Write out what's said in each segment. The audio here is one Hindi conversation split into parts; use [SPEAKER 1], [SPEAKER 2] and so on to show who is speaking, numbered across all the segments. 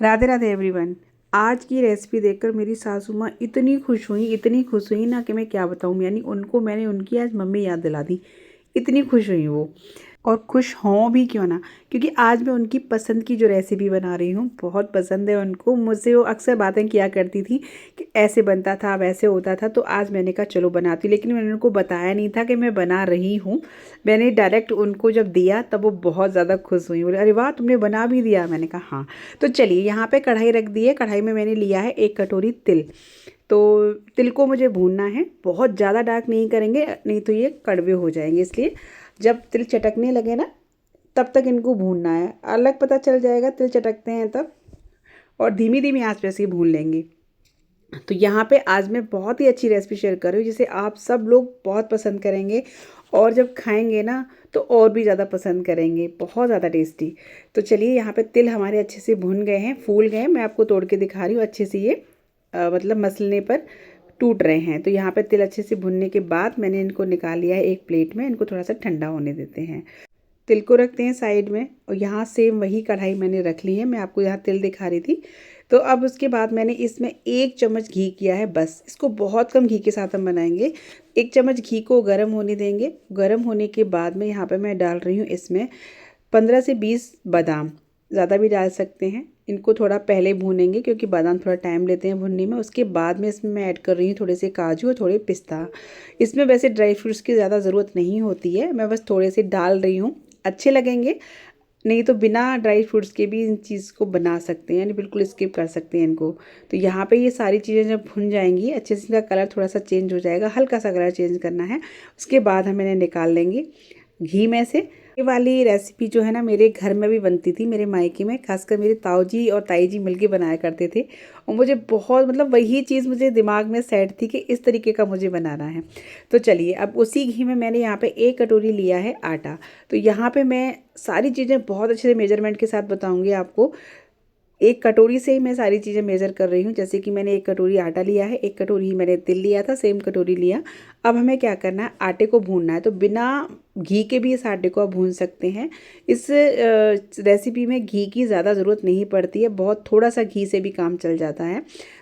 [SPEAKER 1] राधे राधे एवरीवन। आज की रेसिपी देखकर मेरी सासू माँ इतनी खुश हुई ना कि मैं क्या बताऊँ। यानी उनको मैंने उनकी आज मम्मी याद दिला दी। इतनी खुश हुई वो, और खुश हों भी क्यों ना, क्योंकि आज मैं उनकी पसंद की जो रेसिपी बना रही हूँ बहुत पसंद है उनको। मुझसे वो अक्सर बातें किया करती थी कि ऐसे बनता था वैसे होता था, तो आज मैंने कहा चलो बनाती। लेकिन मैंने उनको बताया नहीं था कि मैं बना रही हूँ। मैंने डायरेक्ट उनको जब दिया तब वो बहुत ज़्यादा खुश हुई, बोले अरे वाह तुमने बना भी दिया। मैंने कहा हाँ। तो चलिए यहाँ पे कढ़ाई रख दी है। कढ़ाई में मैंने लिया है 1 कटोरी तिल। तो तिल को मुझे भूनना है, बहुत ज़्यादा डार्क नहीं करेंगे नहीं तो ये कड़वे हो जाएंगे। इसलिए जब तिल चटकने लगे ना तब तक इनको भूनना है। अलग पता चल जाएगा तिल चटकते हैं तब, और धीमी धीमी आंच पे से भून लेंगे। तो यहाँ पे आज मैं बहुत ही अच्छी रेसिपी शेयर कर रही हूँ जिसे आप सब लोग बहुत पसंद करेंगे, और जब खाएंगे ना तो और भी ज़्यादा पसंद करेंगे, बहुत ज़्यादा टेस्टी। तो चलिए यहाँ पे तिल हमारे अच्छे से भुन गए हैं, फूल गए हैं। मैं आपको तोड़ के दिखा रही हूँ अच्छे से। ये मतलब मसलने पर टूट रहे हैं। तो यहाँ पे तिल अच्छे से भुनने के बाद मैंने इनको निकाल लिया है एक प्लेट में। इनको थोड़ा सा ठंडा होने देते हैं। तिल को रखते हैं साइड में, और यहाँ सेम वही कढ़ाई मैंने रख ली है। मैं आपको यहाँ तिल दिखा रही थी। तो अब उसके बाद मैंने इसमें 1 चम्मच घी किया है बस। इसको बहुत कम घी के साथ हम बनाएंगे। 1 चम्मच घी को गर्म होने देंगे। गर्म होने के बाद में यहाँ पे मैं डाल रही हूँ इसमें 15 से 20 बादाम। ज़्यादा भी डाल सकते हैं। इनको थोड़ा पहले भूनेंगे क्योंकि बादाम थोड़ा टाइम लेते हैं भुनने में। उसके बाद में इसमें मैं ऐड कर रही हूँ थोड़े से काजू और थोड़े पिस्ता। इसमें वैसे ड्राई फ्रूट्स की ज़्यादा ज़रूरत नहीं होती है, मैं बस थोड़े से डाल रही हूँ। अच्छे लगेंगे, नहीं तो बिना ड्राई फ्रूट्स के भी इन चीज़ को बना सकते हैं, यानी बिल्कुल स्किप कर सकते हैं इनको। तो यहाँ पे ये सारी चीज़ें जब भुन जाएंगी अच्छे से, इनका कलर थोड़ा सा चेंज हो जाएगा, हल्का सा कलर चेंज करना है। उसके बाद हम इन्हें निकाल लेंगे घी में से। ये वाली रेसिपी जो है ना मेरे घर में भी बनती थी, मेरे मायके में। खासकर मेरे ताऊ जी और ताई जी मिलके बनाया करते थे, और मुझे बहुत मतलब वही चीज़ मुझे दिमाग में सेट थी कि इस तरीके का मुझे बनाना है। तो चलिए अब उसी घी में मैंने यहाँ पे 1 कटोरी लिया है आटा। तो यहाँ पे मैं सारी चीज़ें बहुत अच्छे से मेजरमेंट के साथ बताऊँगी आपको। 1 कटोरी से ही मैं सारी चीज़ें मेज़र कर रही हूँ। जैसे कि मैंने 1 कटोरी आटा लिया है, 1 कटोरी ही मैंने तिल लिया था, सेम कटोरी लिया। अब हमें क्या करना है, आटे को भूनना है। तो बिना घी के भी इस आटे को आप भून सकते हैं। इस रेसिपी में घी की ज़्यादा ज़रूरत नहीं पड़ती है, बहुत थोड़ा सा घी से भी काम चल जाता है।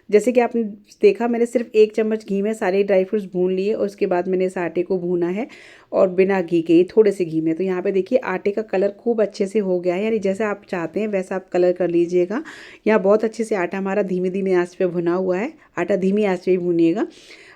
[SPEAKER 1] जैसे कि आपने देखा, मैंने सिर्फ 1 चम्मच घी में सारे ड्राई फ्रूट्स भून लिए, और उसके बाद मैंने इस आटे को भूना है, और बिना घी के ही थोड़े से घी में। तो यहाँ पे देखिए आटे का कलर खूब अच्छे से हो गया है, यानी जैसा आप चाहते हैं वैसा आप कलर कर लीजिएगा। यहाँ बहुत अच्छे से आटा हमारा धीमी धीमी आंच पे भुना हुआ है। आटा धीमी आंच पे ही भूनिएगा।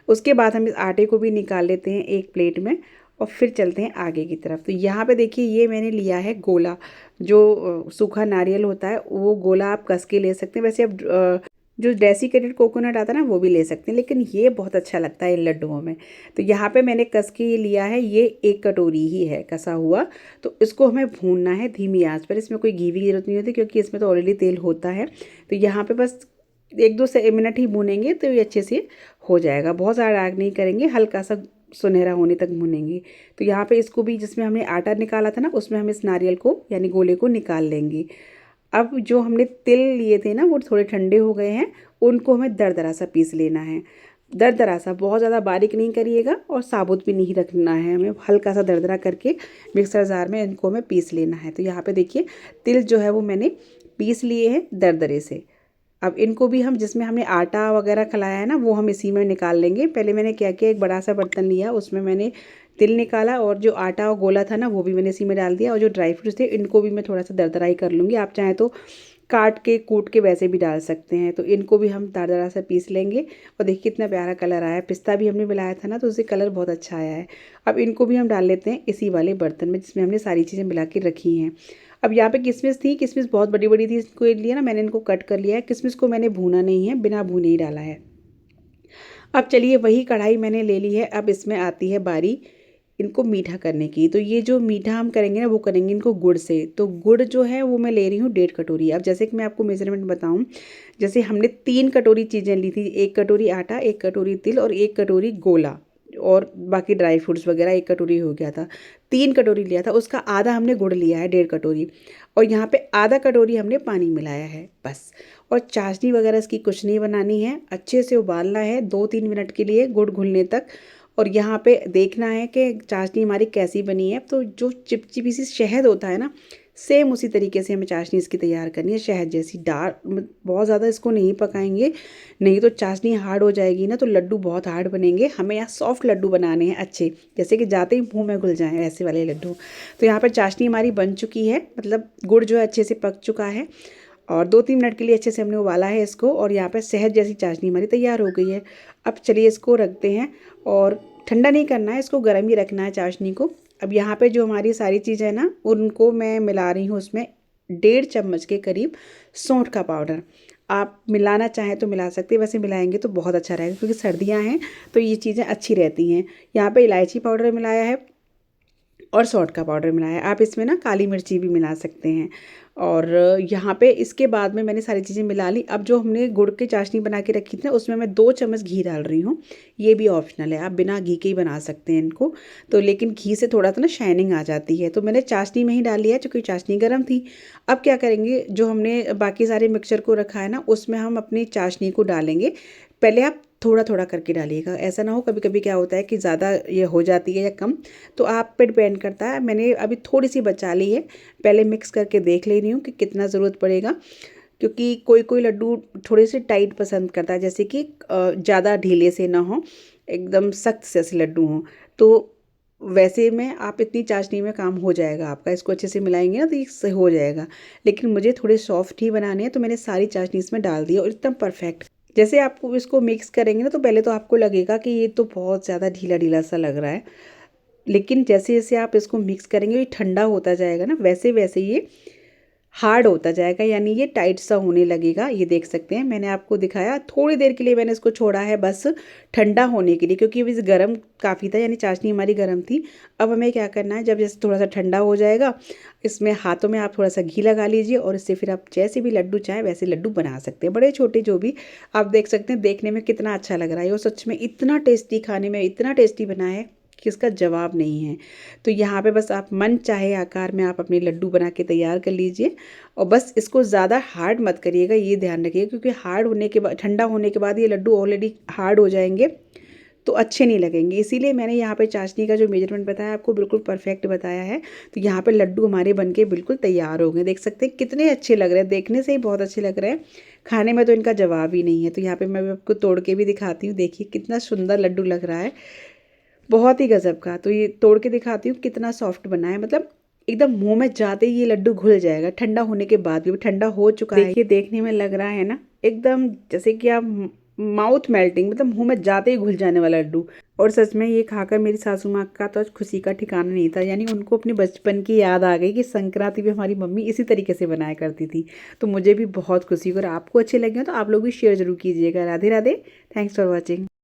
[SPEAKER 1] उसके बाद हम इस आटे को भी निकाल लेते हैं एक प्लेट में, और फिर चलते हैं आगे की तरफ। तो यहाँ पे देखिए ये मैंने लिया है गोला, जो सूखा नारियल होता है वो गोला आप कस के ले सकते हैं। वैसे अब जो डेसिकेटेड कोकोनट आता है ना वो भी ले सकते हैं, लेकिन ये बहुत अच्छा लगता है इन लड्डुओं में। तो यहाँ पे मैंने कस के ये लिया है, ये 1 कटोरी ही है कसा हुआ। तो इसको हमें भूनना है धीमी आंच पर। इसमें कोई घी की जरूरत नहीं होती क्योंकि इसमें तो ऑलरेडी तेल होता है। तो यहाँ पे बस 1-2 से मिनट ही भूनेंगे तो ये अच्छे से हो जाएगा। बहुत ज़्यादा डार्क नहीं करेंगे, हल्का सा सुनहरा होने तक भूनेंगे। तो यहाँ पे इसको भी, जिसमें हमने आटा निकाला था ना, उसमें हम इस नारियल को यानी गोले को निकाल लेंगे। अब जो हमने तिल लिए थे ना वो थोड़े ठंडे हो गए हैं, उनको हमें दरदरा सा पीस लेना है। दरदरा सा, बहुत ज़्यादा बारीक नहीं करिएगा और साबुत भी नहीं रखना है, हमें हल्का सा दरदरा करके मिक्सर जार में इनको हमें पीस लेना है। तो यहाँ पे देखिए तिल जो है वो मैंने पीस लिए हैं दरदरे से। अब इनको भी हम, जिसमें हमने आटा वगैरह खलाया है ना, वो हम इसी में निकाल लेंगे। पहले मैंने क्या किया, एक बड़ा सा बर्तन लिया, उसमें मैंने तिल निकाला, और जो आटा और गोला था ना वो भी मैंने इसी में डाल दिया। और जो ड्राई फ्रूट्स थे इनको भी मैं थोड़ा सा दरदरा ही कर लूँगी। आप चाहें तो काट के कूट के वैसे भी डाल सकते हैं। तो इनको भी हम दरदरा से पीस लेंगे। और देखिए कितना प्यारा कलर आया है। पिस्ता भी हमने मिलाया था ना तो उससे कलर बहुत अच्छा आया है। अब इनको भी हम डाल लेते हैं इसी वाले बर्तन में जिसमें हमने सारी चीज़ें मिला के रखी हैं। अब यहाँ पे किशमिश थी, किशमिश बहुत बड़ी बड़ी थी, इसको लिए ना मैंने इनको कट कर लिया है। किशमिश को मैंने भूना नहीं है, बिना भूने ही डाला है। अब चलिए वही कढ़ाई मैंने ले ली है। अब इसमें आती है बारी इनको मीठा करने की। तो ये जो मीठा हम करेंगे ना वो करेंगे इनको गुड़ से। तो गुड़ जो है वो मैं ले रही हूँ 1.5 कटोरी। अब जैसे कि मैं आपको मेजरमेंट बताऊँ, जैसे हमने 3 कटोरी चीज़ें ली थी, 1 कटोरी आटा, 1 कटोरी तिल और 1 कटोरी गोला, और बाकी ड्राई फ्रूट्स वगैरह 1 कटोरी हो गया था। 3 कटोरी लिया था, उसका आधा हमने गुड़ लिया है 1.5 कटोरी, और यहाँ पे आधा कटोरी हमने पानी मिलाया है बस। और चाशनी वगैरह इसकी कुछ नहीं बनानी है, अच्छे से उबालना है 2-3 मिनट के लिए गुड़ घुलने तक। और यहाँ पे देखना है कि चाशनी हमारी कैसी बनी है। तो जो चिपचिपी सी शहद होता है ना, सेम उसी तरीके से हमें चाशनी इसकी तैयार करनी है, शहद जैसी। डार्क बहुत ज़्यादा इसको नहीं पकाएंगे, नहीं तो चाशनी हार्ड हो जाएगी ना, तो लड्डू बहुत हार्ड बनेंगे। हमें यहाँ सॉफ्ट लड्डू बनाने हैं अच्छे, जैसे कि जाते ही मुँह में घुल जाएँ ऐसे वाले लड्डू। तो यहाँ पर चाशनी हमारी बन चुकी है, मतलब गुड़ जो है अच्छे से पक चुका है और 2-3 मिनट के लिए अच्छे से हमने उबाला है इसको, और यहाँ पर शहद जैसी चाशनी हमारी तैयार हो गई है। अब चलिए इसको रखते हैं, और ठंडा नहीं करना है इसको, गर्म ही रखना है चाशनी को। अब यहाँ पे जो हमारी सारी चीज़ है ना, उनको मैं मिला रही हूँ उसमें 1.5 चम्मच के करीब सौंठ का पाउडर। आप मिलाना चाहें तो मिला सकते हैं, वैसे मिलाएंगे तो बहुत अच्छा रहेगा क्योंकि सर्दियाँ हैं तो ये चीज़ें अच्छी रहती हैं। यहाँ पे इलायची पाउडर मिलाया है और सौंठ का पाउडर मिलाया है। आप इसमें ना काली मिर्ची भी मिला सकते हैं। और यहाँ पे इसके बाद में मैंने सारी चीज़ें मिला ली। अब जो हमने गुड़ की चाशनी बना के रखी थी ना, उसमें मैं 2 चम्मच घी डाल रही हूँ। ये भी ऑप्शनल है, आप बिना घी के ही बना सकते हैं इनको, तो लेकिन घी से थोड़ा सा ना शाइनिंग आ जाती है। तो मैंने चाशनी में ही डाल लिया क्योंकि चाशनी गर्म थी। अब क्या करेंगे, जो हमने बाकी सारे मिक्सचर को रखा है ना, उसमें हम अपनी चाशनी को डालेंगे। पहले आप थोड़ा थोड़ा करके डालिएगा, ऐसा ना हो कभी कभी क्या होता है कि ज़्यादा ये हो जाती है या कम, तो आप पे डिपेंड करता है। मैंने अभी थोड़ी सी बचा ली है, पहले मिक्स करके देख ले रही हूँ कि कितना ज़रूरत पड़ेगा, क्योंकि कोई कोई लड्डू थोड़े से टाइट पसंद करता है, जैसे कि ज़्यादा ढीले से ना हो, एकदम सख्त से ऐसे लड्डू हों। तो वैसे में आप इतनी चाशनी में काम हो जाएगा आपका, इसको अच्छे से मिलाएंगे ना तो ये सही हो जाएगा। लेकिन मुझे थोड़े सॉफ्ट ही बनाने हैं, तो मैंने सारी चाशनी इसमें डाल दी और एकदम परफेक्ट। जैसे आप इसको मिक्स करेंगे ना, तो पहले तो आपको लगेगा कि ये तो बहुत ज़्यादा ढीला ढीला सा लग रहा है, लेकिन जैसे जैसे आप इसको मिक्स करेंगे, ये ठंडा होता जाएगा ना, वैसे वैसे ये हार्ड होता जाएगा, यानी ये टाइट सा होने लगेगा। ये देख सकते हैं, मैंने आपको दिखाया। थोड़ी देर के लिए मैंने इसको छोड़ा है बस ठंडा होने के लिए, क्योंकि अभी गर्म काफ़ी था, यानी चाशनी हमारी गर्म थी। अब हमें क्या करना है, जब जैसे थोड़ा सा ठंडा हो जाएगा, इसमें हाथों में आप थोड़ा सा घी लगा लीजिए, और इससे फिर आप जैसे भी लड्डू चाहें वैसे लड्डू बना सकते हैं, बड़े छोटे जो भी। आप देख सकते हैं देखने में कितना अच्छा लग रहा है, और सच में इतना टेस्टी, खाने में इतना टेस्टी बना है कि इसका जवाब नहीं है। तो यहाँ पे बस आप मन चाहे आकार में आप अपने लड्डू बना के तैयार कर लीजिए, और बस इसको ज़्यादा हार्ड मत करिएगा, ये ध्यान रखिएगा, क्योंकि हार्ड होने के बाद, ठंडा होने के बाद ये लड्डू ऑलरेडी हार्ड हो जाएंगे तो अच्छे नहीं लगेंगे। इसीलिए मैंने यहाँ पे चाशनी का जो मेजरमेंट बताया आपको बिल्कुल परफेक्ट बताया है। तो यहाँ पे लड्डू हमारे बनके बिल्कुल तैयार हो गए। देख सकते हैं कितने अच्छे लग रहे हैं, देखने से ही बहुत अच्छे लग रहे हैं, खाने में तो इनका जवाब ही नहीं है। तो यहाँ पे मैं आपको तोड़ के भी दिखाती हूँ, देखिए कितना सुंदर लड्डू लग रहा है, बहुत ही गजब का। तो ये तोड़ के दिखाती हूँ कितना सॉफ्ट बना है, मतलब एकदम मुंह में जाते ही ये लड्डू घुल जाएगा, ठंडा होने के बाद भी। ठंडा हो चुका है, देखिए देखने में लग रहा है ना एकदम जैसे कि आप माउथ मेल्टिंग, मतलब मुंह में जाते ही घुल जाने वाला लड्डू। और सच में ये खाकर मेरी सासू माँ का तो खुशी का ठिकाना नहीं था, यानी उनको अपने बचपन की याद आ गई कि संक्रांति भी हमारी मम्मी इसी तरीके से बनाया करती थी। तो मुझे भी बहुत खुशी हुई। अगर आपको अच्छे लगे हो तो आप लोग भी शेयर जरूर कीजिएगा। Radhe Radhe, thanks for watching.